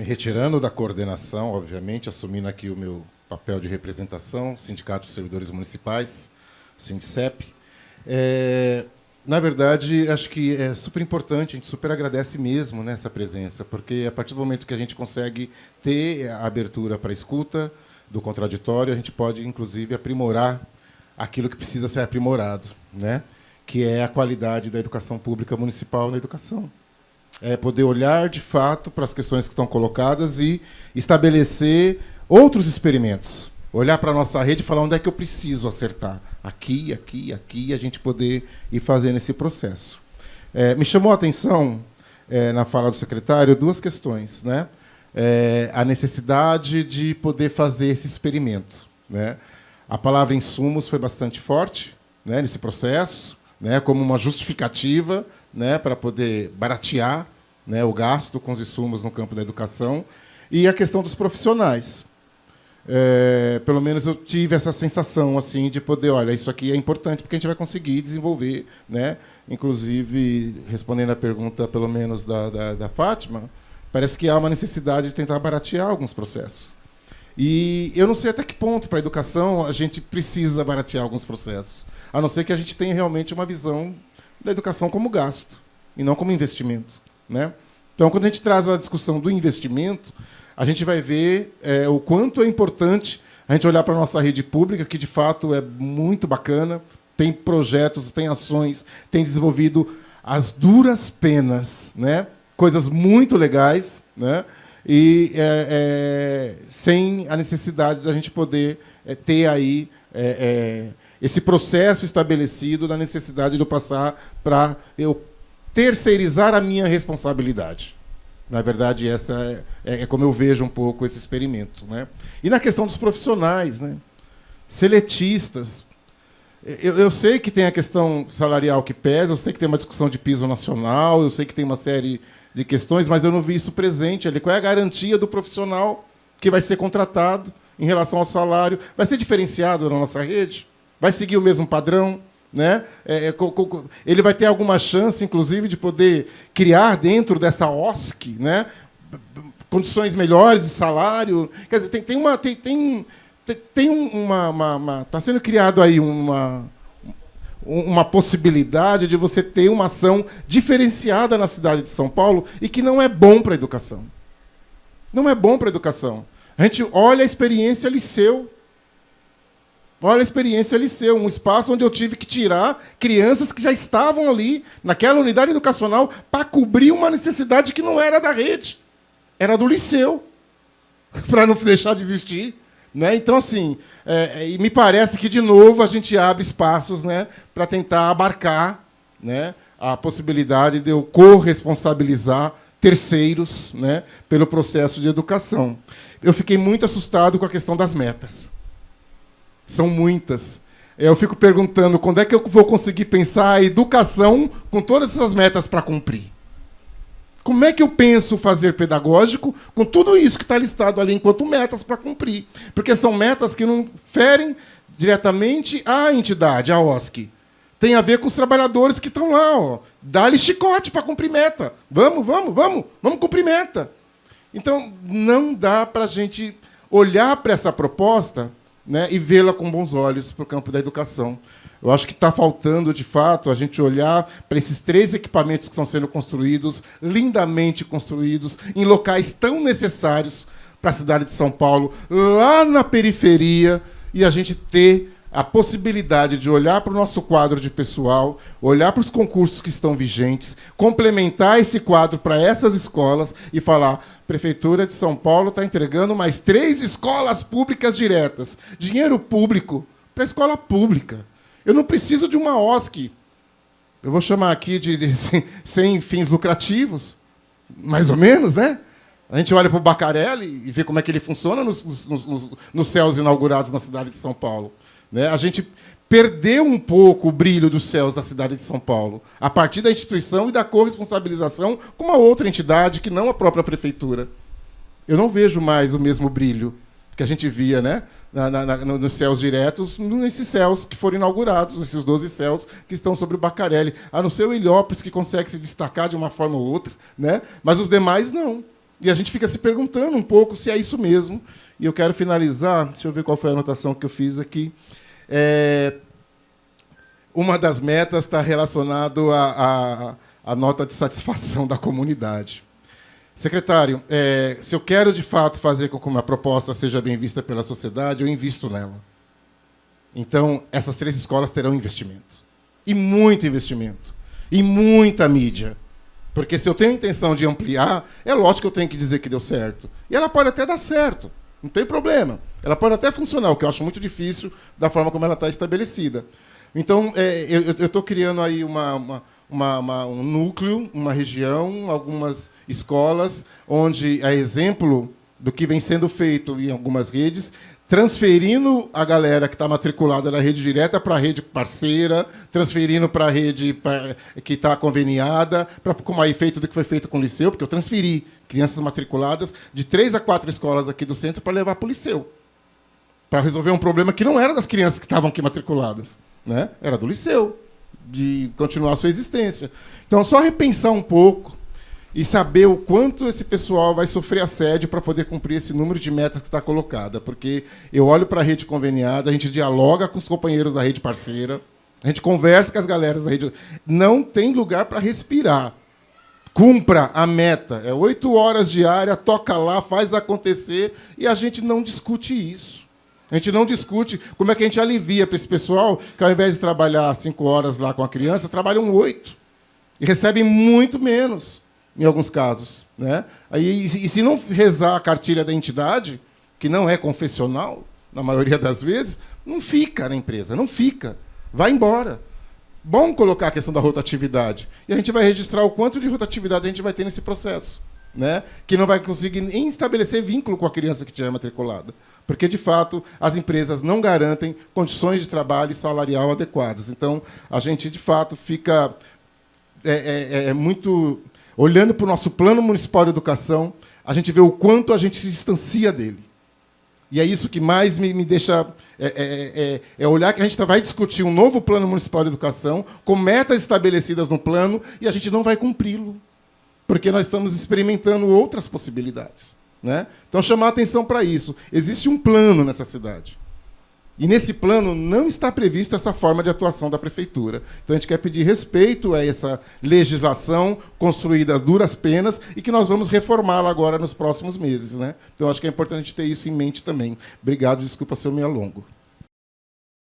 me retirando da coordenação, obviamente, assumindo aqui o meu papel de representação, Sindicato dos Servidores Municipais, Sindicep. Na verdade, acho que é super importante, a gente super agradece mesmo, né, essa presença, porque a partir do momento que a gente consegue ter a abertura para a escuta do contraditório, a gente pode, inclusive, aprimorar aquilo que precisa ser aprimorado, né, que é a qualidade da educação pública municipal na educação. É poder olhar, de fato, para as questões que estão colocadas e estabelecer outros experimentos. Olhar para a nossa rede e falar onde é que eu preciso acertar. Aqui, aqui, aqui, e a gente poder ir fazendo esse processo. Me chamou a atenção, na fala do secretário, duas questões, né? A necessidade de poder fazer esse experimento, né? A palavra insumos foi bastante forte, né, nesse processo, né, como uma justificativa, né, para poder baratear, né, o gasto com os insumos no campo da educação, e a questão dos profissionais. Pelo menos eu tive essa sensação assim, de poder, olha, isso aqui é importante porque a gente vai conseguir desenvolver, né? Inclusive, respondendo a pergunta, pelo menos, da Fátima, parece que há uma necessidade de tentar baratear alguns processos. E eu não sei até que ponto, para a educação, a gente precisa baratear alguns processos, a não ser que a gente tenha realmente uma visão da educação como gasto, e não como investimento, né? Então, quando a gente traz a discussão do investimento, a gente vai ver o quanto é importante a gente olhar para a nossa rede pública, que, de fato, é muito bacana, tem projetos, tem ações, tem desenvolvido as duras penas, né? Coisas muito legais, né? E sem a necessidade da gente poder ter aí esse processo estabelecido da necessidade de eu passar para eu terceirizar a minha responsabilidade. Na verdade, essa é como eu vejo um pouco esse experimento, né? E na questão dos profissionais, né? Seletistas. Eu sei que tem a questão salarial que pesa, eu sei que tem uma discussão de piso nacional, eu sei que tem uma série de questões, mas eu não vi isso presente ali. Qual é a garantia do profissional que vai ser contratado em relação ao salário? Vai ser diferenciado na nossa rede? Vai seguir o mesmo padrão? Né? Ele vai ter alguma chance, inclusive, de poder criar dentro dessa OSC, né, condições melhores de salário? Quer dizer, está sendo criado aí uma possibilidade de você ter uma ação diferenciada na cidade de São Paulo e que não é bom para a educação. Não é bom para a educação. A gente olha a experiência Liceu. Olha a experiência Liceu, um espaço onde eu tive que tirar crianças que já estavam ali, naquela unidade educacional, para cobrir uma necessidade que não era da rede, era do Liceu, para não deixar de existir. Né? Então, assim, me parece que, de novo, a gente abre espaços, né, para tentar abarcar, né, a possibilidade de eu corresponsabilizar terceiros, né, pelo processo de educação. Eu fiquei muito assustado com a questão das metas. São muitas. Eu fico perguntando quando é que eu vou conseguir pensar a educação com todas essas metas para cumprir. Como é que eu penso fazer pedagógico com tudo isso que está listado ali enquanto metas para cumprir? Porque são metas que não ferem diretamente à entidade, à OSC. Tem a ver com os trabalhadores que estão lá. Ó. Dá-lhe chicote para cumprir meta. Vamos cumprir meta. Então, não dá para a gente olhar para essa proposta, né, e vê-la com bons olhos para o campo da educação. Eu acho que está faltando, de fato, a gente olhar para esses 3 equipamentos que estão sendo construídos, lindamente construídos, em locais tão necessários para a cidade de São Paulo, lá na periferia, e a gente ter a possibilidade de olhar para o nosso quadro de pessoal, olhar para os concursos que estão vigentes, complementar esse quadro para essas escolas e falar: Prefeitura de São Paulo está entregando mais 3 escolas públicas diretas. Dinheiro público para a escola pública. Eu não preciso de uma OSC. Eu vou chamar aqui de sem fins lucrativos, mais ou menos, né? A gente olha para o Bacarelli e vê como é que ele funciona nos céus inaugurados na cidade de São Paulo. Né? A gente perdeu um pouco o brilho dos céus da cidade de São Paulo, a partir da instituição e da corresponsabilização com uma outra entidade que não a própria prefeitura. Eu não vejo mais o mesmo brilho que a gente via, né, nos céus diretos, nesses céus que foram inaugurados, nesses 12 céus que estão sobre o Bacarelli. A não ser o Heliópolis, que consegue se destacar de uma forma ou outra, né? Mas os demais não. E a gente fica se perguntando um pouco se é isso mesmo. E eu quero finalizar, deixa eu ver qual foi a anotação que eu fiz aqui. Uma das metas está relacionada à nota de satisfação da comunidade. Secretário, se eu quero, de fato, fazer com que uma proposta seja bem vista pela sociedade, eu invisto nela. Então, essas 3 escolas terão investimento. E muito investimento. E muita mídia. Porque se eu tenho a intenção de ampliar, é lógico que eu tenho que dizer que deu certo. E ela pode até dar certo. Não tem problema. Ela pode até funcionar, o que eu acho muito difícil da forma como ela está estabelecida. Então, eu estou criando aí um núcleo, uma região, algumas escolas, onde é exemplo do que vem sendo feito em algumas redes, transferindo a galera que está matriculada na rede direta para a rede parceira, transferindo para a rede que está conveniada, como aí feito do que foi feito com o Liceu, porque eu transferi crianças matriculadas de 3 a 4 escolas aqui do centro para levar para o Liceu, para resolver um problema que não era das crianças que estavam aqui matriculadas, né? Era do Liceu, de continuar a sua existência. Então, só repensar um pouco e saber o quanto esse pessoal vai sofrer assédio para poder cumprir esse número de metas que está colocada. Porque eu olho para a rede conveniada, a gente dialoga com os companheiros da rede parceira, a gente conversa com as galeras da rede. Não tem lugar para respirar. Cumpra a meta. É 8 horas diárias, toca lá, faz acontecer, e a gente não discute isso. A gente não discute como é que a gente alivia para esse pessoal que, ao invés de trabalhar 5 horas lá com a criança, trabalham 8. E recebem muito menos, em alguns casos, né? Aí, e se não rezar a cartilha da entidade, que não é confessional, na maioria das vezes, não fica na empresa, não fica. Vai embora. Bom colocar a questão da rotatividade. E a gente vai registrar o quanto de rotatividade a gente vai ter nesse processo, né? Que não vai conseguir nem estabelecer vínculo com a criança que estiver matriculada. Porque, de fato, as empresas não garantem condições de trabalho e salarial adequadas. Então, a gente, de fato, fica muito... Olhando para o nosso Plano Municipal de Educação, a gente vê o quanto a gente se distancia dele. E é isso que mais me deixa... olhar que a gente vai discutir um novo Plano Municipal de Educação, com metas estabelecidas no plano, e a gente não vai cumpri-lo, porque nós estamos experimentando outras possibilidades, né? Então, chamar a atenção para isso. Existe um plano nessa cidade. E, nesse plano, não está prevista essa forma de atuação da prefeitura. Então, a gente quer pedir respeito a essa legislação construída a duras penas e que nós vamos reformá-la agora nos próximos meses, né? Então, acho que é importante ter isso em mente também. Obrigado, desculpa se eu me alongo.